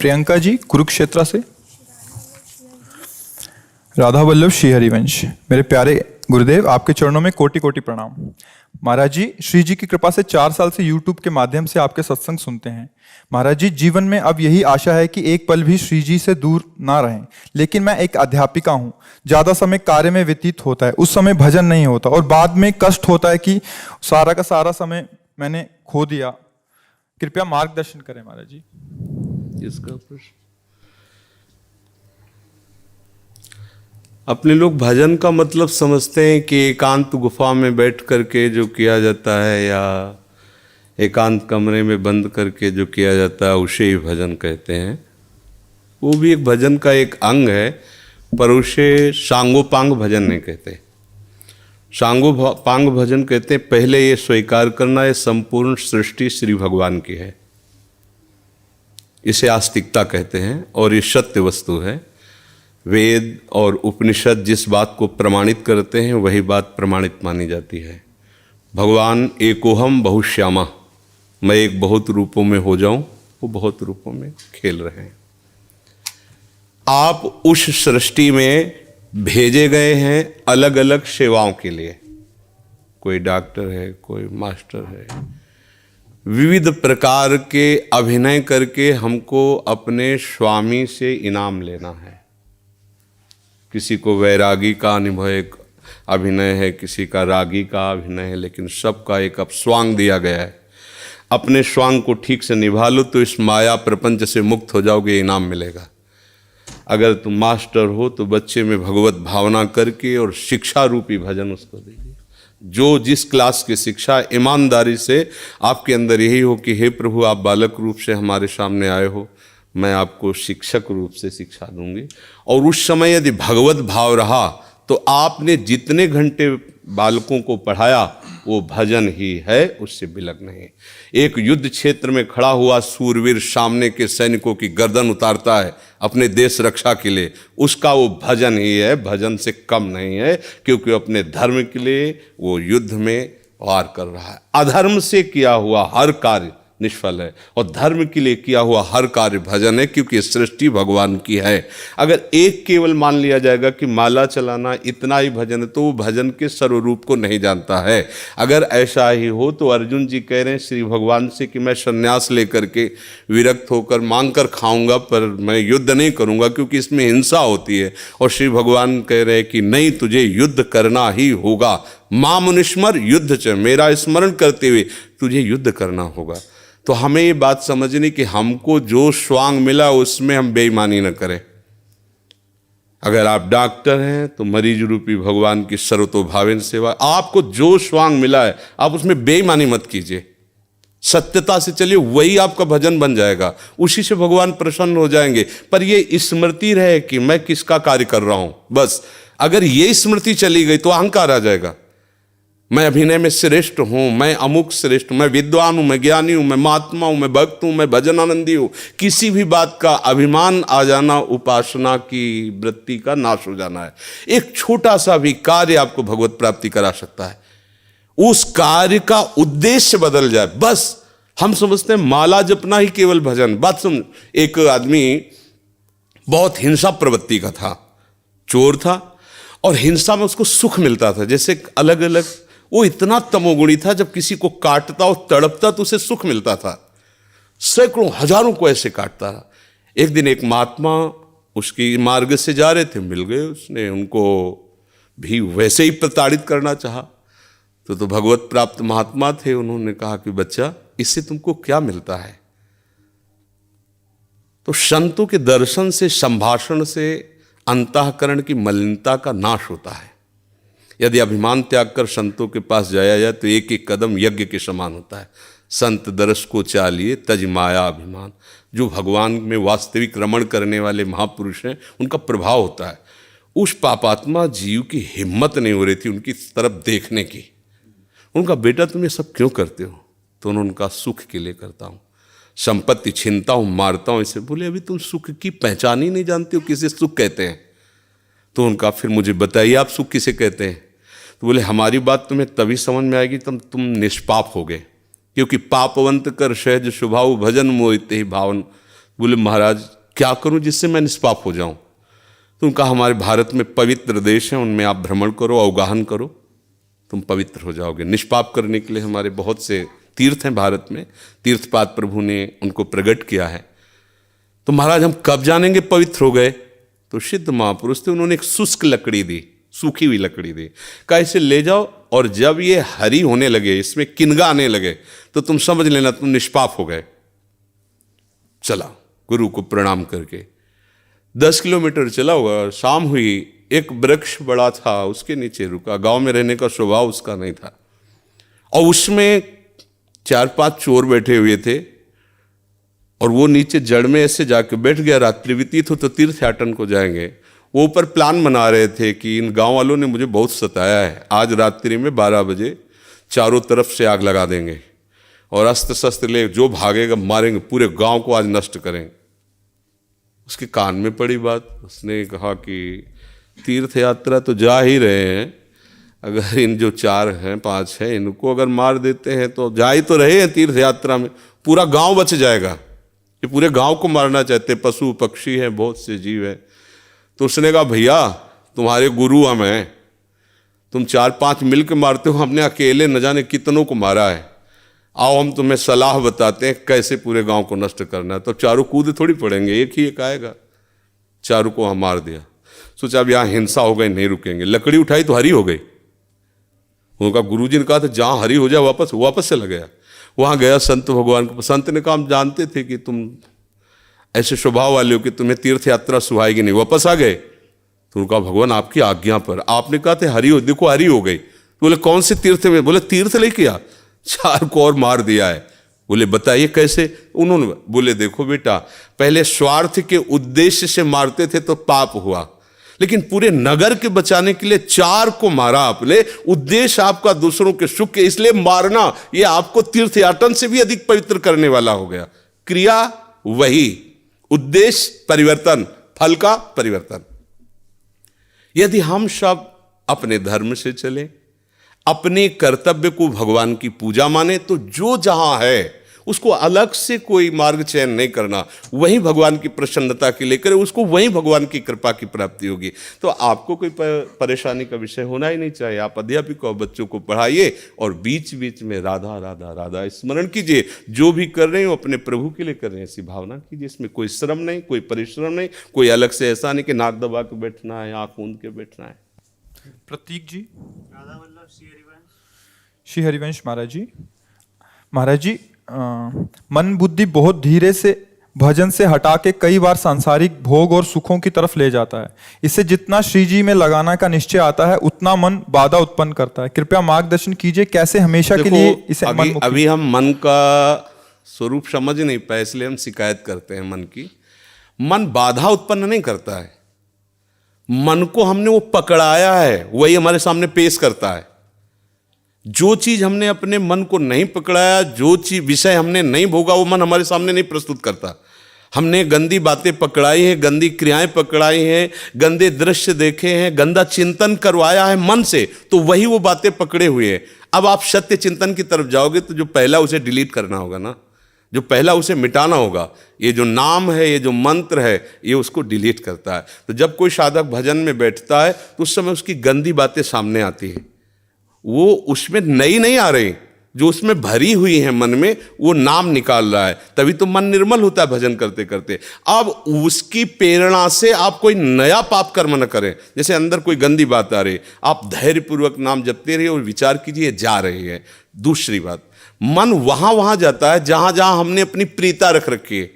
प्रियंका जी कुरुक्षेत्र से। राधा वल्लभ श्री हरिवंश। मेरे प्यारे गुरुदेव, आपके चरणों में कोटि कोटि प्रणाम। महाराज जी, श्री जी की कृपा से 4 साल से YouTube के माध्यम से आपके सत्संग सुनते हैं। महाराज जी, जीवन में अब यही आशा है कि एक पल भी श्री जी से दूर ना रहें। लेकिन मैं एक अध्यापिका हूँ, ज्यादा समय कार्य में व्यतीत होता है, उस समय भजन नहीं होता और बाद में कष्ट होता है कि सारा का सारा समय मैंने खो दिया। कृपया मार्गदर्शन करें महाराज जी। इसका प्रश्न, अपने लोग भजन का मतलब समझते हैं कि एकांत गुफा में बैठ करके जो किया जाता है या एकांत कमरे में बंद करके जो किया जाता है उसे ही भजन कहते हैं। वो भी एक भजन का एक अंग है, पर उसे सांगोपांग भजन नहीं कहते। सांगोपांग भजन कहते हैं पहले ये स्वीकार करना है संपूर्ण सृष्टि श्री भगवान की है, इसे आस्तिकता कहते हैं और ये सत्य वस्तु है। वेद और उपनिषद जिस बात को प्रमाणित करते हैं वही बात प्रमाणित मानी जाती है। भगवान एकोहम बहुश्यामा, मैं एक बहुत रूपों में हो जाऊं, वो बहुत रूपों में खेल रहे हैं। आप उस सृष्टि में भेजे गए हैं अलग अलग सेवाओं के लिए। कोई डॉक्टर है, कोई मास्टर है, विविध प्रकार के अभिनय करके हमको अपने स्वामी से इनाम लेना है। किसी को वैरागी का अनुभव एक अभिनय है, किसी का रागी का अभिनय है, लेकिन सबका एक अब स्वांग दिया गया है। अपने स्वांग को ठीक से निभा लो तो इस माया प्रपंच से मुक्त हो जाओगे, इनाम मिलेगा। अगर तुम मास्टर हो तो बच्चे में भगवत भावना करके और शिक्षा रूपी भजन उसको दीजिए। जो जिस क्लास की शिक्षा, ईमानदारी से आपके अंदर यही हो कि हे प्रभु, आप बालक रूप से हमारे सामने आए हो, मैं आपको शिक्षक रूप से शिक्षा दूंगी। और उस समय यदि भगवत भाव रहा तो आपने जितने घंटे बालकों को पढ़ाया वो भजन ही है, उससे बिलक नहीं। एक युद्ध क्षेत्र में खड़ा हुआ सूरवीर सामने के सैनिकों की गर्दन उतारता है अपने देश रक्षा के लिए, उसका वो भजन ही है, भजन से कम नहीं है, क्योंकि अपने धर्म के लिए वो युद्ध में वार कर रहा है। अधर्म से किया हुआ हर कार्य निष्फल है और धर्म के लिए किया हुआ हर कार्य भजन है, क्योंकि सृष्टि भगवान की है। अगर एक केवल मान लिया जाएगा कि माला चलाना इतना ही भजन है तो वो भजन के सर्वरूप को नहीं जानता है। अगर ऐसा ही हो तो अर्जुन जी कह रहे हैं श्री भगवान से कि मैं संन्यास लेकर के विरक्त होकर मांग कर खाऊंगा, पर मैं युद्ध नहीं करूंगा क्योंकि इसमें हिंसा होती है। और श्री भगवान कह रहे हैं कि नहीं, तुझे युद्ध करना ही होगा। मां मुनिस्मर युद्ध च, मेरा स्मरण करते हुए तुझे युद्ध करना होगा। तो हमें ये बात समझनी कि हमको जो स्वांग मिला उसमें हम बेईमानी न करें। अगर आप डॉक्टर हैं तो मरीज रूपी भगवान की सर्वतोभावेन सेवा, आपको जो स्वांग मिला है आप उसमें बेईमानी मत कीजिए, सत्यता से चलिए, वही आपका भजन बन जाएगा, उसी से भगवान प्रसन्न हो जाएंगे। पर ये स्मृति रहे कि मैं किसका कार्य कर रहा हूं, बस अगर ये स्मृति चली गई तो अहंकार आ जाएगा। मैं अभिनय में श्रेष्ठ हूँ, मैं अमुक श्रेष्ठ, मैं विद्वान हूँ, मैं ज्ञानी हूँ, मैं महात्मा हूँ, मैं भक्त हूँ, मैं भजनानंदी हूँ। किसी भी बात का अभिमान आ जाना उपासना की वृत्ति का नाश हो जाना है। एक छोटा सा भी कार्य आपको भगवत प्राप्ति करा सकता है, उस कार्य का उद्देश्य बदल जाए। बस हम समझते हैं माला जपना ही केवल भजन। बात समझ, एक आदमी बहुत हिंसा प्रवृत्ति का था, चोर था और हिंसा में उसको सुख मिलता था। जैसे अलग अलग, वो इतना तमोगुणी था, जब किसी को काटता और तड़पता तो उसे सुख मिलता था। सैकड़ों हजारों को ऐसे काटता था। एक दिन एक महात्मा उसकी मार्ग से जा रहे थे, मिल गए, उसने उनको भी वैसे ही प्रताड़ित करना चाहा। तो भगवत प्राप्त महात्मा थे, उन्होंने कहा कि बच्चा, इससे तुमको क्या मिलता है? तो संतों के दर्शन से, संभाषण से अंतःकरण की मलिनता का नाश होता है। यदि अभिमान त्याग कर संतों के पास जाया जाए तो एक एक कदम यज्ञ के समान होता है। संत दरस को चालिए तज माया अभिमान। जो भगवान में वास्तविक रमण करने वाले महापुरुष हैं, उनका प्रभाव होता है। उस पापात्मा जीव की हिम्मत नहीं हो रही थी उनकी तरफ देखने की। उनका बेटा तुम ये सब क्यों करते हो? तो उन्होंने उनका सुख के लिए करता हूँ, संपत्ति छीनता हूँ, मारता हूँ। इसे बोले अभी तुम सुख की पहचान ही नहीं जानते हो, किसे सुख कहते हैं? तो उनका फिर मुझे बताइए आप सुख किसे कहते हैं? तो बोले हमारी बात तुम्हें तभी समझ में आएगी तब तुम निष्पाप हो गए, क्योंकि पापवंत कर सहज स्वभाव भजन मोहिते ही भावन बोले महाराज क्या करूं जिससे मैं निष्पाप हो जाऊं? तो उनका हमारे भारत में पवित्र देश है, उनमें आप भ्रमण करो, अवगाहन करो, तुम पवित्र हो जाओगे। निष्पाप करने के लिए हमारे बहुत से तीर्थ हैं भारत में, तीर्थपाद प्रभु ने उनको प्रकट किया है। तो महाराज हम कब जानेंगे पवित्र हो गए? तो सिद्ध महापुरुष थे, उन्होंने एक शुष्क लकड़ी दी, सूखी हुई लकड़ी दी, कहा इसे ले जाओ और जब ये हरी होने लगे, इसमें किनगा आने लगे, तो तुम समझ लेना तुम निष्पाप हो गए। चला गुरु को प्रणाम करके 10 किलोमीटर चला हुआ, शाम हुई, एक वृक्ष बड़ा था उसके नीचे रुका। गांव में रहने का स्वभाव उसका नहीं था, और उसमें 4-5 चोर बैठे हुए थे, और वो नीचे जड़ में ऐसे जाके बैठ गया। रात्रि व्यतीत हो तो तीर्थयाटन को जाएंगे। वो ऊपर प्लान बना रहे थे कि इन गांव वालों ने मुझे बहुत सताया है, आज रात्रि में 12 बजे चारों तरफ से आग लगा देंगे और अस्त्र शस्त्र ले जो भागेगा मारेंगे, पूरे गांव को आज नष्ट करेंगे। उसके कान में पड़ी बात, उसने कहा कि तीर्थ यात्रा तो जा ही रहे हैं, अगर इन जो 4 हैं 5 हैं इनको अगर मार देते हैं तो जा ही तो रहे हैं तीर्थ यात्रा में, पूरा गांव बच जाएगा। ये पूरे गांव को मारना चाहते, पशु पक्षी हैं, बहुत से जीव हैं। तो उसने कहा भैया तुम्हारे गुरु हम हैं, तुम 4-5 मिल के मारते हो, हमने अकेले न जाने कितनों को मारा है, आओ हम तुम्हें सलाह बताते हैं कैसे पूरे गांव को नष्ट करना है। तो चारों कूद थोड़ी पड़ेंगे, एक ही एक आएगा। चारों को हम मार दिया। सोचा अब यहाँ हिंसा हो गई, नहीं रुकेंगे। लकड़ी उठाई तो हरी हो गई। उनका गुरुजी ने कहा था जहाँ हरी हो जाए वापस चला गया। वहाँ गया संत भगवान को, संत ने कहा हम जानते थे कि तुम ऐसे स्वभाव वाले हो कि तुम्हें तीर्थ यात्रा सुहाएगी नहीं, वापस आ गए। तो उनका भगवान आपकी आज्ञा पर, आपने कहा था हरी हो, देखो हरी हो गई। तो बोले कौन से तीर्थ में? बोले तीर्थ लेके आ, 4 को और मार दिया है। बोले बताइए कैसे? उन्होंने बोले देखो बेटा, पहले स्वार्थ के उद्देश्य से मारते थे तो पाप हुआ, लेकिन पूरे नगर के बचाने के लिए 4 को मारा आपने, उद्देश्य आपका दूसरों के सुख के, इसलिए मारना ये आपको तीर्थयाटन से भी अधिक पवित्र करने वाला हो गया। क्रिया वही, उद्देश्य परिवर्तन, फल का परिवर्तन। यदि हम सब अपने धर्म से चले, अपने कर्तव्य को भगवान की पूजा माने, तो जो जहां है उसको अलग से कोई मार्ग चयन नहीं करना, वहीं भगवान की प्रसन्नता के लिए करे, उसको वहीं भगवान की कृपा की प्राप्ति होगी। तो आपको कोई परेशानी का विषय होना ही नहीं चाहिए। आप अध्यापिका बच्चों को पढ़ाइए और बीच बीच में राधा राधा राधा स्मरण कीजिए। जो भी कर रहे हो अपने प्रभु के लिए कर रहे हैं ऐसी भावना कीजिए। इसमें कोई श्रम नहीं, कोई परिश्रम नहीं, कोई अलग से ऐसा नहीं कि नाक दबा के बैठना है, आँख मूंद के बैठना है। प्रतीक जी। श्री हरिवंश महाराज जी, मन बुद्धि बहुत धीरे से भजन से हटा के कई बार सांसारिक भोग और सुखों की तरफ ले जाता है। इससे जितना श्री जी में लगाना का निश्चय आता है उतना मन बाधा उत्पन्न करता है। कृपया मार्गदर्शन कीजिए कैसे हमेशा के लिए इसे अभी हम मन का स्वरूप समझ नहीं पाए, इसलिए हम शिकायत करते हैं मन की। मन बाधा उत्पन्न नहीं करता है, मन को हमने वो पकड़ाया है, वही हमारे सामने पेश करता है। जो चीज हमने अपने मन को नहीं पकड़ाया, जो चीज विषय हमने नहीं भोगा, वो मन हमारे सामने नहीं प्रस्तुत करता। हमने गंदी बातें पकड़ाई हैं, गंदी क्रियाएं पकड़ाई हैं, गंदे दृश्य देखे हैं, गंदा चिंतन करवाया है मन से, तो वही वो बातें पकड़े हुए हैं। अब आप सत्य चिंतन की तरफ जाओगे तो जो पहला उसे डिलीट करना होगा ना, जो पहला उसे मिटाना होगा। ये जो नाम है, ये जो मंत्र है, ये उसको डिलीट करता है। तो जब कोई साधक भजन में बैठता है तो उस समय उसकी गंदी बातें सामने आती है, वो उसमें नई नहीं आ रही, जो उसमें भरी हुई है मन में, वो नाम निकाल रहा है। तभी तो मन निर्मल होता है भजन करते करते। अब उसकी प्रेरणा से आप कोई नया पाप कर्म न करें। जैसे अंदर कोई गंदी बात आ रही, आप धैर्यपूर्वक नाम जपते रहिए और विचार कीजिए जा रही है। दूसरी बात, मन वहां जाता है जहां जहां हमने अपनी प्रीता रख रखी है।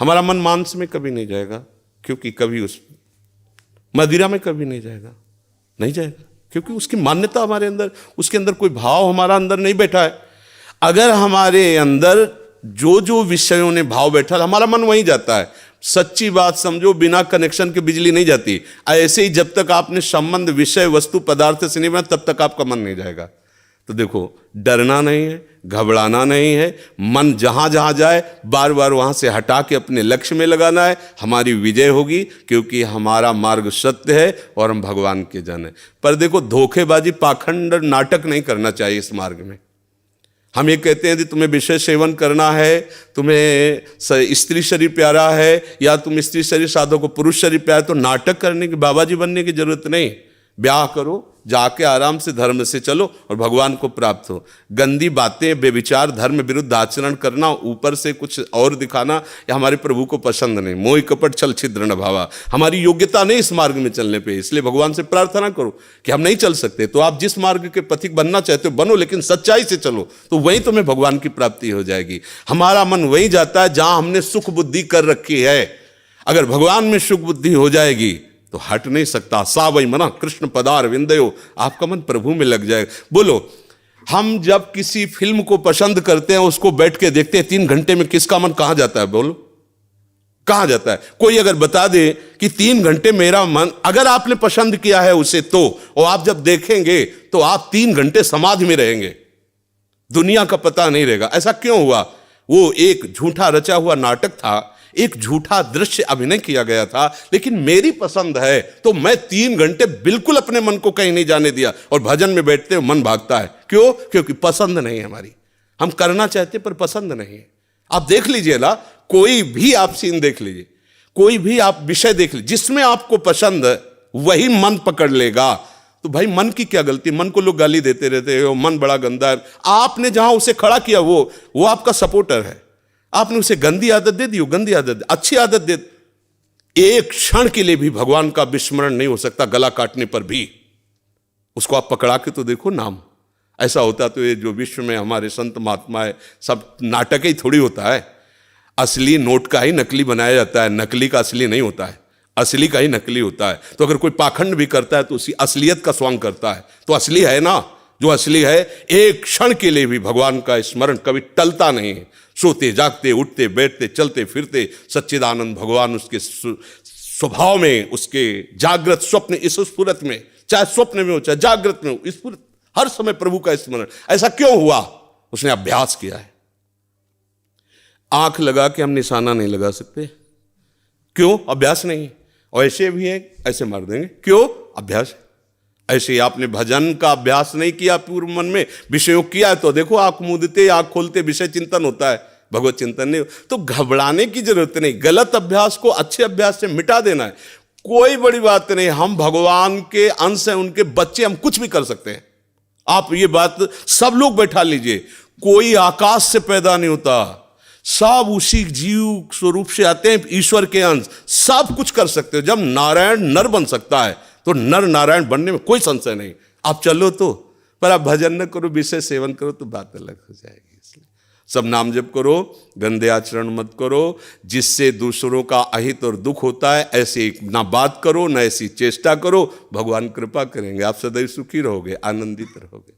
हमारा मन मांस में कभी नहीं जाएगा, क्योंकि कभी उस मदिरा में कभी नहीं जाएगा, नहीं जाएगा, क्योंकि उसकी मान्यता हमारे अंदर, उसके अंदर कोई भाव हमारा अंदर नहीं बैठा है। अगर हमारे अंदर जो जो विषयों ने भाव बैठा, हमारा मन वहीं जाता है। सच्ची बात समझो, बिना कनेक्शन के बिजली नहीं जाती। ऐसे ही जब तक आपने संबंध विषय वस्तु पदार्थ से नहीं बना, तब तक आपका मन नहीं जाएगा। तो देखो, डरना नहीं है, घबराना नहीं है, मन जहां जहां जाए बार बार वहां से हटा के अपने लक्ष्य में लगाना है। हमारी विजय होगी, क्योंकि हमारा मार्ग सत्य है और हम भगवान के जन हैं। पर देखो, धोखेबाजी, पाखंड, नाटक नहीं करना चाहिए इस मार्ग में। हम ये कहते हैं कि तुम्हें विषय सेवन करना है, तुम्हें स्त्री शरीर प्यारा है, या तुम स्त्री शरीर साधो को पुरुष शरीर प्यारा, तो नाटक करने की, बाबा जी बनने की जरूरत नहीं। ब्याह करो, जाके आराम से धर्म से चलो और भगवान को प्राप्त हो। गंदी बातें, बेविचार, धर्म विरुद्ध आचरण करना, ऊपर से कुछ और दिखाना, या हमारे प्रभु को पसंद नहीं। मोह कपट छल छिद्र न भावा, हमारी योग्यता नहीं इस मार्ग में चलने पे। इसलिए भगवान से प्रार्थना करो कि हम नहीं चल सकते, तो आप जिस मार्ग के पथिक बनना चाहते हो बनो, लेकिन सच्चाई से चलो, तो वहीं तुम्हें भगवान की प्राप्ति हो जाएगी। हमारा मन वहीं जाता है जहां हमने सुख बुद्धि कर रखी है। अगर भगवान में सुख बुद्धि हो जाएगी तो हट नहीं सकता। सा वही मना कृष्ण पदार विंदयो, आपका मन प्रभु में लग जाएगा। बोलो, हम जब किसी फिल्म को पसंद करते हैं, उसको बैठ के देखते हैं, 3 घंटे में किसका मन कहां जाता है? बोलो, कहां जाता है? कोई अगर बता दे कि 3 घंटे मेरा मन, अगर आपने पसंद किया है उसे, तो और आप जब देखेंगे तो आप 3 घंटे समाधि में रहेंगे, दुनिया का पता नहीं रहेगा। ऐसा क्यों हुआ? वो एक झूठा रचा हुआ नाटक था, एक झूठा दृश्य अभिनय किया गया था, लेकिन मेरी पसंद है तो मैं 3 घंटे बिल्कुल अपने मन को कहीं नहीं जाने दिया, और भजन में बैठते हो मन भागता है। क्यों? क्योंकि पसंद नहीं है हमारी। हम करना चाहते पर पसंद नहीं है। आप देख लीजिए ना, कोई भी आप सीन देख लीजिए, कोई भी आप विषय देख लीजिए, जिसमें आपको पसंद है वही मन पकड़ लेगा। तो भाई मन की क्या गलती? मन को लोग गाली देते रहते हो, मन बड़ा गंदा है। आपने जहां उसे खड़ा किया वो आपका सपोर्टर है। आपने उसे गंदी आदत दे दी, गंदी आदत, अच्छी आदत दे, एक क्षण के लिए भी भगवान का विस्मरण नहीं हो सकता। गला काटने पर भी उसको आप पकड़ा के तो देखो नाम। ऐसा होता तो ये जो विश्व में हमारे संत महात्मा है, सब नाटक ही थोड़ी होता है। असली नोट का ही नकली बनाया जाता है, नकली का असली नहीं होता है, असली का ही नकली होता है। तो अगर कोई पाखंड भी करता है तो उसी असलियत का स्वांग करता है, तो असली है ना। जो असली है, एक क्षण के लिए भी भगवान का स्मरण कभी टलता नहीं है। सोते जागते, उठते बैठते, चलते फिरते सच्चिदानंद भगवान उसके स्वभाव में, उसके जागृत स्वप्न इस स्फुरत में, चाहे स्वप्न में हो चाहे जागृत में हो, स्फुरत हर समय प्रभु का स्मरण। ऐसा क्यों हुआ? उसने अभ्यास किया है। आंख लगा के हम निशाना नहीं लगा सकते, क्यों? अभ्यास नहीं है। और ऐसे भी है, ऐसे मार देंगे, क्यों? अभ्यास। ऐसे ही आपने भजन का अभ्यास नहीं किया, पूर्व मन में विषयों किया है, तो देखो आंख मूंदते, आंख खोलते विषय चिंतन होता है, भगवत चिंतन नहीं। तो घबराने की जरूरत नहीं, गलत अभ्यास को अच्छे अभ्यास से मिटा देना है। कोई बड़ी बात नहीं, हम भगवान के अंश हैं, उनके बच्चे, हम कुछ भी कर सकते हैं। आप ये बात सब लोग बैठा लीजिए, कोई आकाश से पैदा नहीं होता, सब उसी जीव स्वरूप से आते हैं, ईश्वर के अंश, सब कुछ कर सकते हो। जब नारायण नर बन सकता है तो नर नारायण बनने में कोई संशय नहीं। आप चलो तो, पर आप भजन न करो, विषय सेवन करो तो बात अलग हो जाएगी। इसलिए सब नाम जप करो, गंदे आचरण मत करो, जिससे दूसरों का अहित और दुख होता है ऐसे ना बात करो, ना ऐसी चेष्टा करो। भगवान कृपा करेंगे, आप सदैव सुखी रहोगे, आनंदित रहोगे।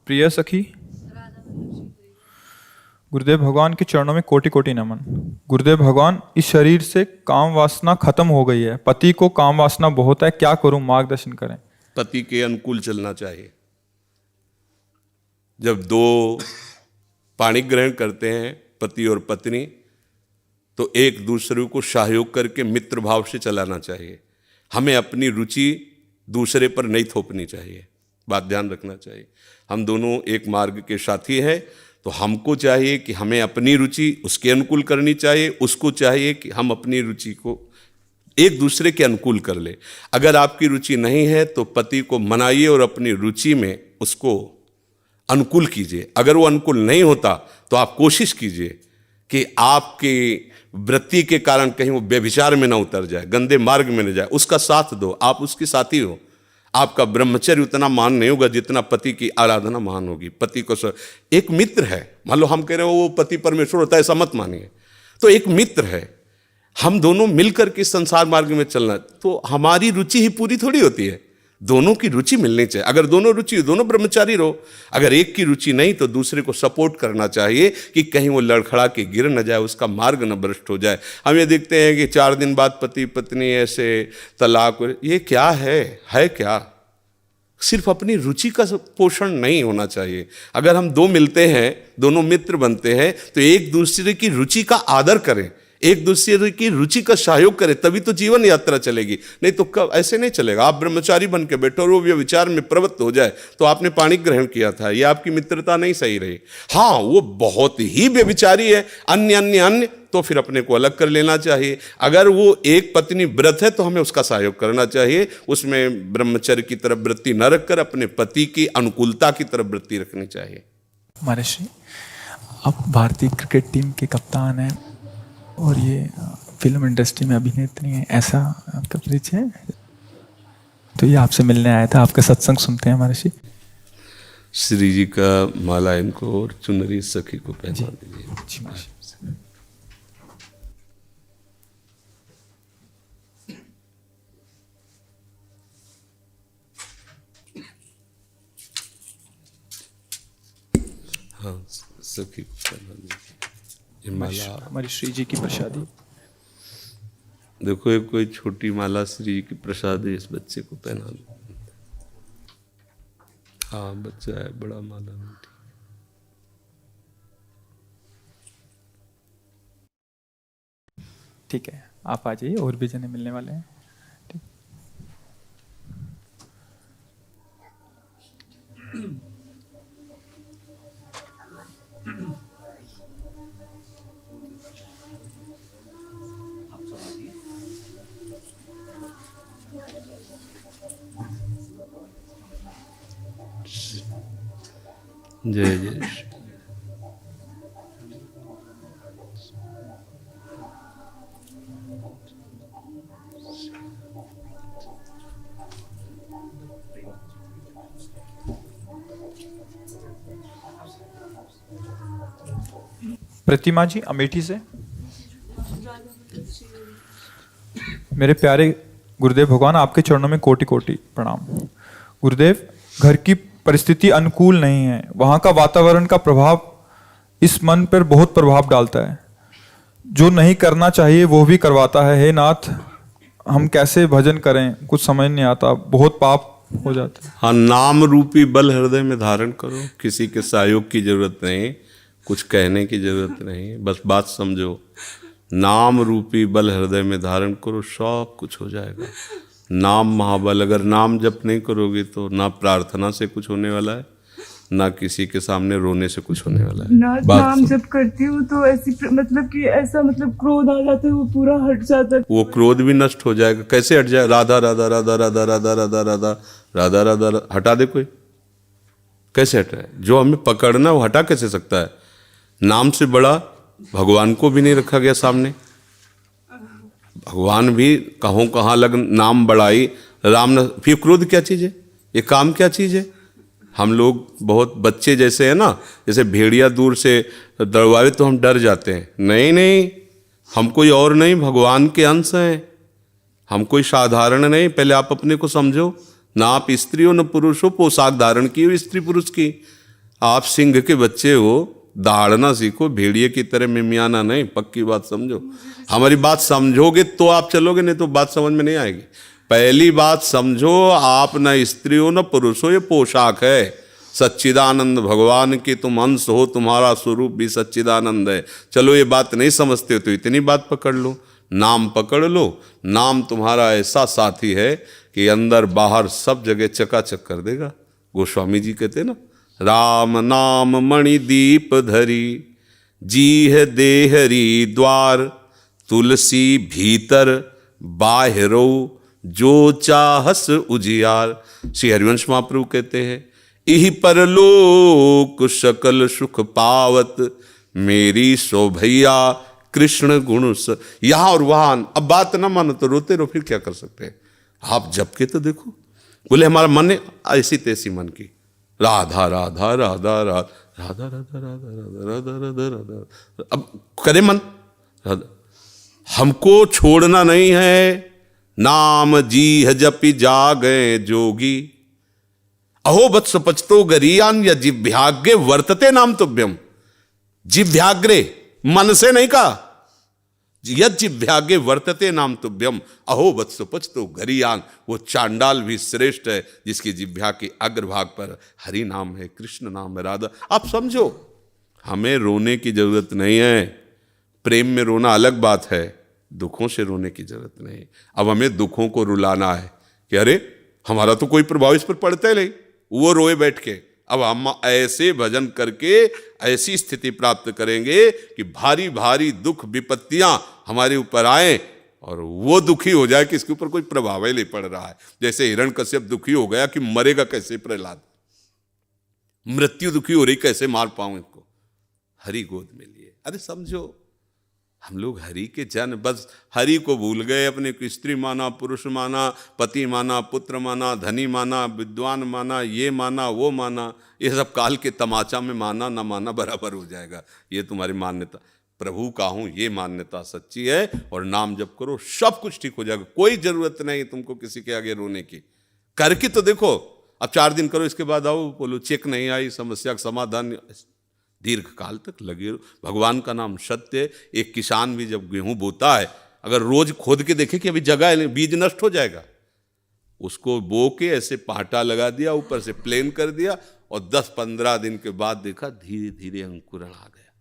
प्रिय सखी, गुरुदेव भगवान के चरणों में कोटि कोटि नमन। गुरुदेव भगवान, इस शरीर से काम वासना खत्म हो गई है, पति को काम वासना बहुत है, क्या करूं, मार्गदर्शन करें। पति के अनुकूल चलना चाहिए। जब 2 पाणी ग्रहण करते हैं, पति और पत्नी, तो एक दूसरे को सहयोग करके मित्र भाव से चलाना चाहिए। हमें अपनी रुचि दूसरे पर नहीं थोपनी चाहिए, बात ध्यान रखना चाहिए। हम दोनों एक मार्ग के साथी हैं, तो हमको चाहिए कि हमें अपनी रुचि उसके अनुकूल करनी चाहिए, उसको चाहिए कि हम अपनी रुचि को एक दूसरे के अनुकूल कर ले। अगर आपकी रुचि नहीं है तो पति को मनाइए और अपनी रुचि में उसको अनुकूल कीजिए। अगर वो अनुकूल नहीं होता तो आप कोशिश कीजिए कि आपकी वृत्ति के कारण कहीं वो व्यभिचार में ना उतर जाए, गंदे मार्ग में न जाए, उसका साथ दो, आप उसके साथी हो। आपका ब्रह्मचर्य उतना महान नहीं होगा जितना पति की आराधना महान होगी। पति को एक मित्र है, मान लो हम कह रहे हो वो पति परमेश्वर होता है, ऐसा मत मानिए। तो एक मित्र है, हम दोनों मिलकर के संसार मार्ग में चलना, तो हमारी रुचि ही पूरी थोड़ी होती है, दोनों की रुचि मिलनी चाहिए। अगर दोनों रुचि, दोनों ब्रह्मचारी रहो। अगर एक की रुचि नहीं तो दूसरे को सपोर्ट करना चाहिए कि कहीं वो लड़खड़ा के गिर न जाए, उसका मार्ग न भ्रष्ट हो जाए। हम ये देखते हैं कि 4 दिन बाद पति पत्नी ऐसे तलाक, ये क्या है क्या? सिर्फ अपनी रुचि का पोषण नहीं होना चाहिए। अगर हम 2 मिलते हैं, दोनों मित्र बनते हैं, तो एक दूसरे की रुचि का आदर करें, एक दूसरे की रुचि का सहयोग करें, तभी तो जीवन यात्रा चलेगी। नहीं तो कब ऐसे नहीं चलेगा। आप ब्रह्मचारी बन के बैठो और वो व्यभिचार में प्रवृत्त हो जाए, तो आपने पाणी ग्रहण किया था, ये आपकी मित्रता नहीं सही रही। हाँ, वो बहुत ही व्यभिचारी है, अन्य अन्य अन्य, तो फिर अपने को अलग कर लेना चाहिए। अगर वो एक पत्नी व्रत है तो हमें उसका सहयोग करना चाहिए, उसमें ब्रह्मचर्य की तरफ वृत्ति न रखकर अपने पति की अनुकूलता की तरफ वृत्ति रखनी चाहिए। महर्षि, आप भारतीय क्रिकेट टीम के कप्तान हैं और ये फिल्म इंडस्ट्री में अभिनेत्री हैं, ऐसा आपका परिचय है? तो ये आपसे मिलने आया था, आपका सत्संग सुनते हैं महर्षि। श्री जी का माला इनको और चुनरी सखी को पहना दीजिए। जी महर्षि। हाँ, सखी को पहना दीजिए। ये माला हमारी श्री जी की प्रसादी। देखो, एक कोई छोटी माला श्री जी की प्रसादी इस बच्चे को पहना दो। हाँ, बच्चा है, बड़ा माला नहीं। ठीक है, आप आ जाइए, और भी जने मिलने वाले हैं। ठीक। जय जय श्री। प्रतिमा जी अमेठी से। मेरे प्यारे गुरुदेव भगवान, आपके चरणों में कोटि कोटि प्रणाम। गुरुदेव, घर की परिस्थिति अनुकूल नहीं है, वहां का वातावरण का प्रभाव इस मन पर बहुत प्रभाव डालता है, जो नहीं करना चाहिए वो भी करवाता है। हे नाथ, हम कैसे भजन करें, कुछ समझ नहीं आता, बहुत पाप हो जाता है। हाँ, नाम रूपी बल हृदय में धारण करो, किसी के सहयोग की जरूरत नहीं, कुछ कहने की जरूरत नहीं, बस बात समझो। नाम रूपी बल हृदय में धारण करो, सब कुछ हो जाएगा। नाम महाबल। अगर नाम जप नहीं करोगे तो ना प्रार्थना से कुछ होने वाला है, ना किसी के सामने रोने से कुछ होने वाला है। नाम जब करती हूँ तो ऐसी मतलब कि ऐसा मतलब क्रोध आ जाता है, वो पूरा हट जाता है। वो क्रोध भी नष्ट हो जाएगा। कैसे हट जाए? राधा राधा राधा राधा राधा राधा राधा राधा राधा हटा दे कोई, कैसे हटाए? जो हमें पकड़ना वो हटा कैसे सकता है? नाम से बड़ा भगवान को भी नहीं रखा गया सामने। भगवान भी कहों कहाँ लग नाम बढ़ाई राम न। फिर क्रोध क्या चीज़ है? ये काम क्या चीज़ है? हम लोग बहुत बच्चे जैसे हैं ना, जैसे भेड़िया दूर से दौड़ावे तो हम डर जाते हैं। नहीं नहीं, हम कोई और नहीं, भगवान के अंश हैं। हम कोई साधारण नहीं। पहले आप अपने को समझो। ना आप स्त्री हो न पुरुष हो, पोशाक धारण की हो स्त्री पुरुष की। आप सिंह के बच्चे हो, दहाड़ना सीखो, भेड़िए की तरह मिमियाना नहीं। पक्की बात समझो। हमारी बात समझोगे तो आप चलोगे, नहीं तो बात समझ में नहीं आएगी। पहली बात समझो, आप न स्त्री हो न पुरुष हो, ये पोशाक है। सच्चिदानंद भगवान की तुम अंश हो, तुम्हारा स्वरूप भी सच्चिदानंद है। चलो ये बात नहीं समझते हो तो इतनी बात पकड़ लो, नाम पकड़ लो। नाम तुम्हारा ऐसा साथी है कि अंदर बाहर सब जगह चकाचक कर देगा। गोस्वामी जी कहते ना, राम नाम मणि दीप धरी, जी है देहरी द्वार, तुलसी भीतर बाहरो, जो चाहस उजियार। श्री हरिवंश महाप्रभु कहते हैं, इहि परलोक सकल सुख पावत, मेरी शोभैया कृष्ण गुण स। यहाँ और वहां। अब बात ना मानो तो रोते रहो, फिर क्या कर सकते हैं? आप जप के तो देखो। बोले हमारा मन है ऐसी तैसी मन की, राधा राधा राधा राधा राधा राधा राधा राधा राधा राधा। अब करे मन राधा। हमको छोड़ना नहीं है। नाम जी है जपि जागे जोगी, अहो वत्स पचतो गरीयान या जिव्याग्रे वर्तते नाम तुभ्यम। जिव्याग्रे, मन से नहीं कहा, यद जिव्याग्रे वर्तते नाम तुभ्यम, अहो वत्स पचतो गरीयान। वो चांडाल भी श्रेष्ठ है जिसकी जिव्या के अग्रभाग पर हरि नाम है, कृष्ण नाम है, राधा। आप समझो, हमें रोने की जरूरत नहीं है। प्रेम में रोना अलग बात है, दुखों से रोने की जरूरत नहीं। अब हमें दुखों को रुलाना है कि अरे हमारा तो कोई प्रभाव इस पर पड़ता ही नहीं, वो रोए बैठ के। अब हम ऐसे भजन करके ऐसी स्थिति प्राप्त करेंगे कि भारी भारी दुख विपत्तियां हमारे ऊपर आए और वो दुखी हो जाए कि इसके ऊपर कोई प्रभाव ही नहीं पड़ रहा है। जैसे हिरण्यकश्यप दुखी हो गया कि मरेगा कैसे प्रहलाद, मृत्यु दुखी हो रही कैसे मार पाऊं इसको, हरि गोद में लिए। अरे समझो, हम लोग हरि के जन, बस हरि को भूल गए, अपने को स्त्री माना, पुरुष माना, पति माना, पुत्र माना, धनी माना, विद्वान माना, ये माना वो माना। ये सब काल के तमाचा में माना ना माना बराबर हो जाएगा। ये तुम्हारी मान्यता, प्रभु का हूं ये मान्यता सच्ची है, और नाम जप करो सब कुछ ठीक हो जाएगा। कोई जरूरत नहीं तुमको किसी के आगे रोने की, करके तो देखो। अब 4 दिन करो, इसके बाद आओ बोलो चेक नहीं आई, समस्या का समाधान, दीर्घ काल तक लगे रहो। भगवान का नाम सत्य है। एक किसान भी जब गेहूं बोता है, अगर रोज खोद के देखे कि अभी जगह है, बीज नष्ट हो जाएगा, उसको बो के ऐसे पाटा लगा दिया, ऊपर से प्लेन कर दिया, और 10-15 दिन के बाद देखा धीरे धीरे अंकुरण आ गया।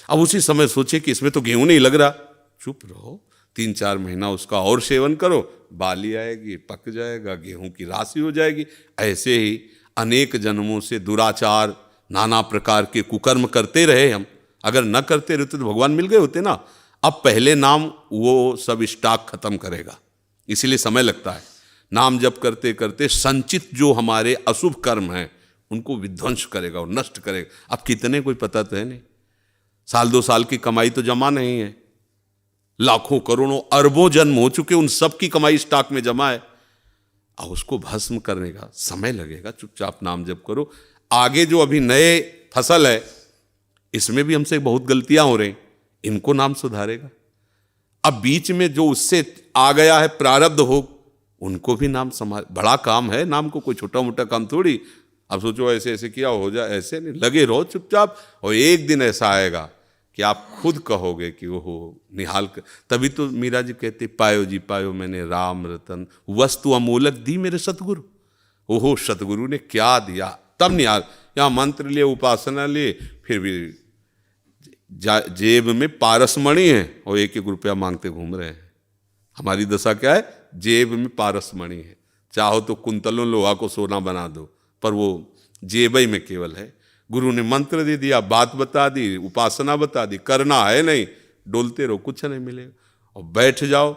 अब उसी समय सोचे कि इसमें तो गेहूं नहीं लग रहा, चुप रहो, 3-4 महीना उसका और सेवन करो, बाली आएगी, पक जाएगा, गेहूं की राशि हो जाएगी। ऐसे ही अनेक जन्मों से दुराचार, नाना प्रकार के कुकर्म करते रहे हम। अगर न करते रहते तो भगवान मिल गए होते ना। अब पहले नाम वो सब स्टॉक खत्म करेगा, इसीलिए समय लगता है। नाम जप करते करते संचित जो हमारे अशुभ कर्म हैं उनको विध्वंस करेगा और नष्ट करेगा। अब कितने कोई पता तो है नहीं, 1-2 साल की कमाई तो जमा नहीं है, लाखों करोड़ों अरबों जन्म हो चुके, उन सब की कमाई स्टॉक में जमा है। अब उसको भस्म करने का समय लगेगा। चुपचाप नाम जप करो। आगे जो अभी नए फसल है, इसमें भी हमसे बहुत गलतियां हो रही, इनको नाम सुधारेगा। अब बीच में जो उससे आ गया है प्रारब्ध हो, उनको भी नाम संभाल। बड़ा काम है नाम को, कोई छोटा मोटा काम थोड़ी। अब सोचो ऐसे ऐसे किया हो जाए, ऐसे नहीं, लगे रहो चुपचाप। और एक दिन ऐसा आएगा कि आप खुद कहोगे कि ओहो निहाल कर। तभी तो मीरा जी कहते, पायो जी पायो मैंने राम रतन, वस्तु अमोलक दी मेरे सतगुरु। ओहो सतगुरु ने क्या दिया, तब निहाल। यहाँ मंत्र लिए, उपासना लिए, फिर भी जेब में पारसमणि है और 1-1 रुपया मांगते घूम रहे हैं। हमारी दशा क्या है, जेब में पारसमणि है, चाहो तो कुंतलों लोहा को सोना बना दो, पर वो जेब ही में केवल है। गुरु ने मंत्र दे दिया, बात बता दी, उपासना बता दी, करना है नहीं, डोलते रहो, कुछ नहीं मिलेगा। और बैठ जाओ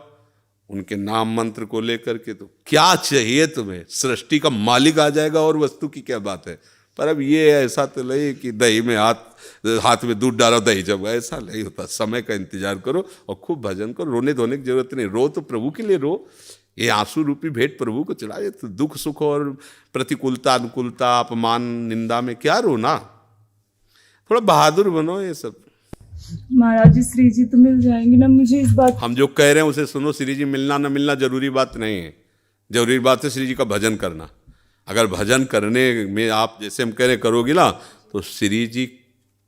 उनके नाम मंत्र को लेकर के, तो क्या चाहिए तुम्हें, सृष्टि का मालिक आ जाएगा, और वस्तु की क्या बात है। पर अब ये ऐसा तो नहीं कि दही में हाथ में दूध डालो दही जब, ऐसा नहीं होता। समय का इंतजार करो और खूब भजन करो। रोने धोने की जरूरत नहीं, रो तो प्रभु के लिए रो। ये आंसू रूपी भेंट प्रभु को चढ़ाए। तो दुख सुख और प्रतिकूलता अनुकूलता अपमान निंदा में क्या रोना, थोड़ा बहादुर बनो। ये सब महाराज जी श्री जी तो मिल जाएंगे ना मुझे, इस बात हम जो कह रहे हैं उसे सुनो। श्री जी मिलना न मिलना जरूरी बात नहीं है, जरूरी बात है श्री जी का भजन करना। अगर भजन करने में आप जैसे हम कह रहे करोगे ना, तो श्री जी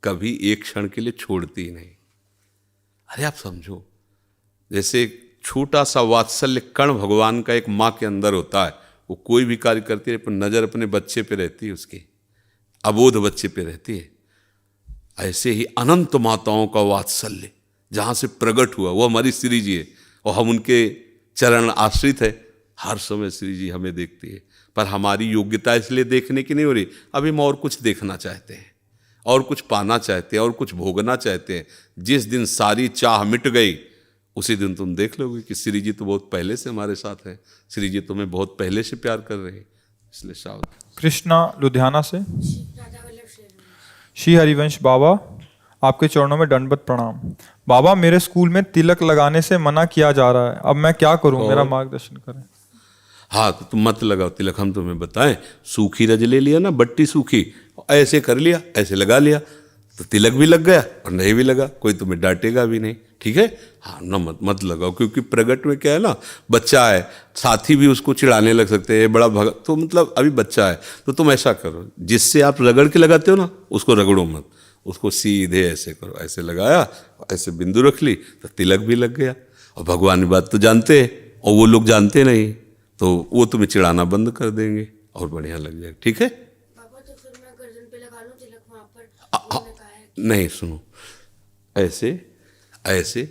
कभी एक क्षण के लिए छोड़ती ही नहीं। अरे आप समझो, जैसे छोटा सा वात्सल्य कण भगवान का एक माँ के अंदर होता है, वो कोई भी कार्य करती है पर नजर अपने बच्चे पे रहती है, उसकी अबोध बच्चे पे रहती है। ऐसे ही अनंत माताओं का वात्सल्य जहाँ से प्रकट हुआ वो हमारी श्री जी है, और हम उनके चरण आश्रित है। हर समय श्री जी हमें देखती है, पर हमारी योग्यता इसलिए देखने की नहीं हो रही। अभी हम और कुछ देखना चाहते हैं, और कुछ पाना चाहते हैं, और कुछ भोगना चाहते हैं। जिस दिन सारी चाह मिट गई, उसी दिन तुम देख लोगे कि श्री जी तो बहुत पहले से हमारे साथ है, श्री जी तुम्हें बहुत पहले से प्यार कर रहे हैं। इसलिए सावधान। कृष्णा लुधियाना से। श्री हरिवंश बाबा, आपके चरणों में दंडवत प्रणाम। बाबा, मेरे स्कूल में तिलक लगाने से मना किया जा रहा है, अब मैं क्या करूं, मेरा मार्गदर्शन करें। हाँ तो तुम मत लगाओ तिलक, हम तुम्हें बताएं। सूखी रज ले लिया ना, बट्टी सूखी, ऐसे कर लिया, ऐसे लगा लिया, तो तिलक भी लग गया और नहीं भी लगा, कोई तुम्हें डांटेगा भी नहीं। ठीक है, हाँ ना, मत लगाओ। क्योंकि प्रगट में क्या है ना, बच्चा है, साथी भी उसको चिढ़ाने लग सकते हैं, बड़ा भगत, तो मतलब अभी बच्चा है। तो तुम ऐसा करो, जिससे आप रगड़ के लगाते हो ना, उसको रगड़ो मत, उसको सीधे ऐसे करो। ऐसे लगाया, ऐसे बिंदु रख ली, तो तिलक भी लग गया। और भगवान की बात तो जानते हैं, और वो लोग जानते नहीं, तो वो तुम्हें चिढ़ाना बंद कर देंगे और बढ़िया लग जाएगा। ठीक है पापा, तो फिर मैं गर्दन पे लगा लूं तिलक वहां पर? नहीं, सुनो, ऐसे ऐसे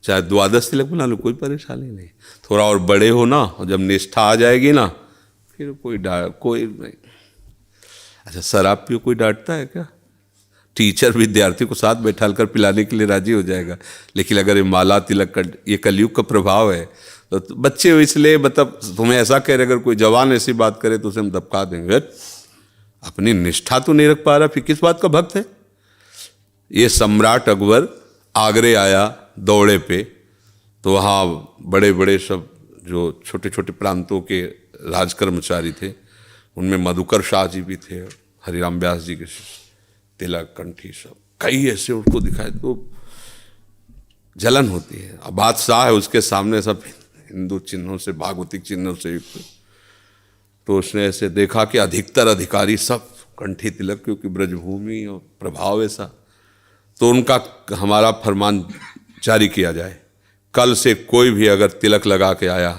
चाहे द्वादश तिलक बना लो, कोई परेशानी नहीं। थोड़ा और बड़े हो ना, और जब निष्ठा आ जाएगी ना, फिर कोई नहीं। अच्छा, शराब पियो कोई डांटता है क्या? टीचर विद्यार्थी को साथ बैठा कर पिलाने के लिए राजी हो जाएगा। लेकिन अगर ये माला तिलक का, ये कलयुग का प्रभाव है, तो बच्चे हो इसलिए, मतलब तुम्हें ऐसा कह रहे, अगर कोई जवान ऐसी बात करे तो उसे हम दबका देंगे। अपनी निष्ठा तो नहीं रख पा रहा, फिर किस बात का भक्त है? ये सम्राट अकबर आगरे आया दौड़े पे, तो वहाँ बड़े बड़े सब जो छोटे छोटे प्रांतों के राज कर्मचारी थे, उनमें मधुकर शाह जी भी थे, हरिराम व्यास जी के तिलक कंठी सब कई ऐसे उनको दिखाए, तो जलन होती है। अब बादशाह है, उसके सामने सब हिंदू चिन्हों से, भागवतिक चिन्हों से युक्त, तो उसने ऐसे देखा कि अधिकतर अधिकारी सब कंठी तिलक, क्योंकि ब्रजभूमि और प्रभाव ऐसा, तो उनका हमारा फरमान जारी किया जाए, कल से कोई भी अगर तिलक लगा के आया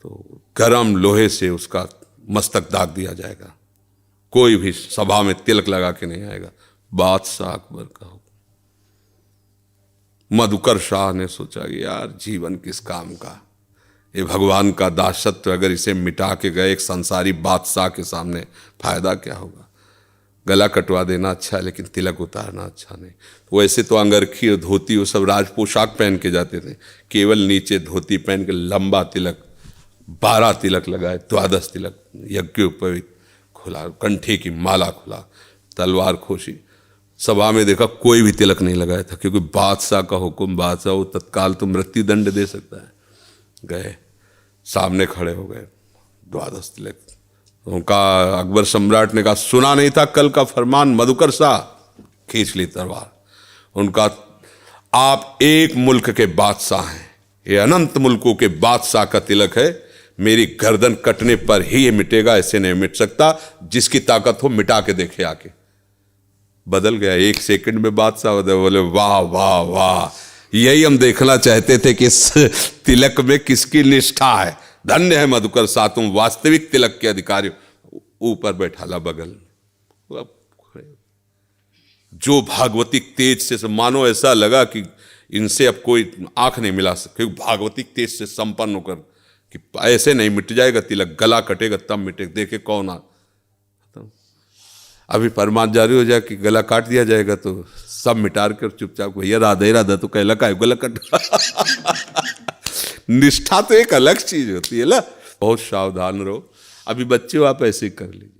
तो गरम लोहे से उसका मस्तक दाग दिया जाएगा, कोई भी सभा में तिलक लगा के नहीं आएगा। बादशाह अकबर का हुक्म। मधुकर शाह ने सोचा कि यार जीवन किस काम का, ये भगवान का दासत्व अगर इसे मिटा के गए एक संसारी बादशाह के सामने, फायदा क्या होगा? गला कटवा देना अच्छा है, लेकिन तिलक उतारना अच्छा नहीं। वैसे तो अंगरखी और धोती वो सब राज पोशाक पहन के जाते थे, केवल नीचे धोती पहन के लंबा तिलक, 12 तिलक लगाए, द्वादश तिलक, यज्ञोपवीत खुला, कंठे की माला खुला, तलवार खोशी। सभा में देखा कोई भी तिलक नहीं लगाया था, क्योंकि बादशाह का हुक्म, बादशाह वो तत्काल तो मृत्यु दंड दे सकता है। गए, सामने खड़े हो गए, द्वादश तिलक। उनका अकबर सम्राट ने कहा, सुना नहीं था कल का फरमान मधुकर शाह? खींच ली तलवार। उनका, आप एक मुल्क के बादशाह हैं, ये अनंत मुल्कों के बादशाह का तिलक है, मेरी गर्दन कटने पर ही ये मिटेगा, ऐसे नहीं मिट सकता, जिसकी ताकत हो मिटा के देखे आके। बदल गया, 1 सेकंड में बादशाह बोले वाह वाह वाह, यही हम देखना चाहते थे कि इस तिलक में किसकी निष्ठा है। धन्य है मधुकर शाह, तुम वास्तविक तिलक के अधिकारी हो। ऊपर बैठाला बगल में, जो भागवतिक तेज से मानो ऐसा लगा कि इनसे अब कोई आंख नहीं मिला सकती, भागवतिक तेज से संपन्न होकर कि ऐसे नहीं मिट जाएगा तिलक, गला कटेगा तब मिटेगा। देखे कौन आ, अभी फरमान जारी हो जाए कि गला काट दिया जाएगा तो सब मिटार कर चुपचाप, भैया राधे राधा तो कहला का गला कट। निष्ठा तो एक अलग चीज होती है ना। बहुत सावधान रहो। अभी बच्चे हो, आप ऐसे ही कर लीजिए।